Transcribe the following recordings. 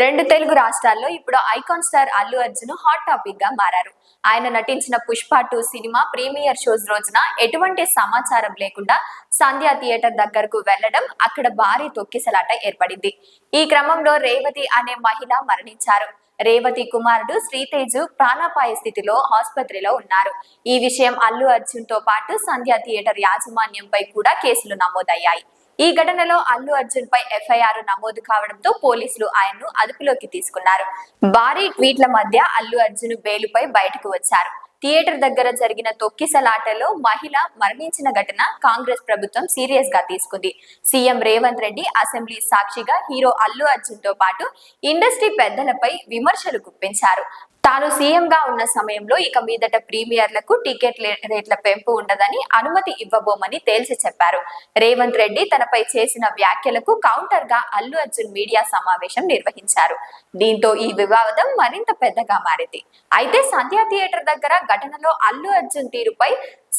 రెండు తెలుగు రాష్ట్రాల్లో ఇప్పుడు icon star Allu Arjun hot topic గా మారారు. ఆయన నటించిన పుష్ప 2 సినిమా ప్రీమియర్ షోస్ రోజున ఎటువంటి సమాచారం లేకుండా సంధ్య థియేటర్ దగ్గరకు వెళ్లడం, అక్కడ భారీ తొక్కిసలాట ఏర్పడింది. ఈ క్రమంలో రేవతి అనే మహిళ మరణించారు. రేవతి కుమారుడు శ్రీతేజు ప్రాణాపాయ స్థితిలో ఆసుపత్రిలో ఉన్నారు. ఈ విషయం అల్లు అర్జున్ తో పాటు సంధ్య థియేటర్ యాజమాన్యంపై కూడా కేసులు నమోదయ్యాయి. ఈ ఘటనలో అల్లు అర్జున్ పై ఎఫ్ఐఆర్ నమోదు కావడంతో పోలీసులు ఆయన్ను అదుపులోకి తీసుకున్నారు. భారీ ట్వీట్ల మధ్య అల్లు అర్జున్ బెయిలుపై బయటకు వచ్చారు. థియేటర్ దగ్గర జరిగిన తొక్కిసలాటలో మహిళ మరణించిన ఘటన కాంగ్రెస్ ప్రభుత్వం సీరియస్ గా తీసుకుంది. సీఎం రేవంత్ రెడ్డి అసెంబ్లీ సాక్షిగా హీరో అల్లు అర్జున్ తో పాటు ఇండస్ట్రీ పెద్దలపై విమర్శలు గుప్పించారు. తాను సీఎం గా ఉన్న సమయంలో ఇక మీదట ప్రీమియర్లకు టికెట్ రేట్ల పెంపు ఉండదని, అనుమతి ఇవ్వబోమని తేల్చి చెప్పారు. రేవంత్ రెడ్డి తనపై చేసిన వ్యాఖ్యలకు కౌంటర్ గా అల్లు అర్జున్ మీడియా సమావేశం నిర్వహించారు. దీంతో ఈ వివాదం మరింత పెద్దగా మారింది. అయితే సంధ్యా థియేటర్ దగ్గర ఘటనలో అల్లు అర్జున్ తీరుపై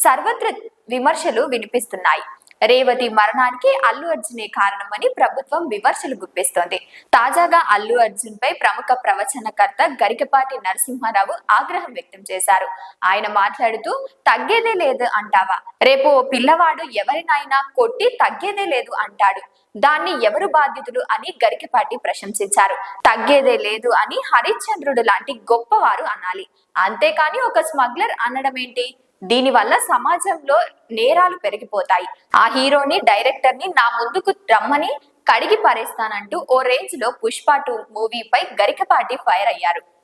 సర్వత్ర విమర్శలు వినిపిస్తున్నాయి. రేవతి మరణానికి అల్లు అర్జునే కారణమని ప్రభుత్వం విమర్శలు గుప్పిస్తోంది. తాజాగా అల్లు అర్జున్ పై ప్రముఖ ప్రవచనకర్త గరికపాటి నరసింహారావు ఆగ్రహం వ్యక్తం చేశారు. ఆయన మాట్లాడుతూ, తగ్గేదే లేదు అంటావా? రేపు ఓ పిల్లవాడు ఎవరినైనా కొట్టి తగ్గేదే లేదు అంటాడు. దాన్ని ఎవరు బాధ్యతలు అని గరికపాటి ప్రశంసించారు. తగ్గేదే లేదు అని హరిశ్చంద్రుడు లాంటి గొప్పవారు అనాలి, అంతేకాని ఒక స్మగ్లర్ అనడమేంటి? దీని వల్ల సమాజంలో నేరాలు పెరిగిపోతాయి. ఆ హీరోని, డైరెక్టర్ ని నా ముందుకు రమ్మని కడిగి పారేస్తానంటూ ఓ రేంజ్ లో పుష్ప 2 మూవీపై గరికపాటి ఫైర్ అయ్యారు.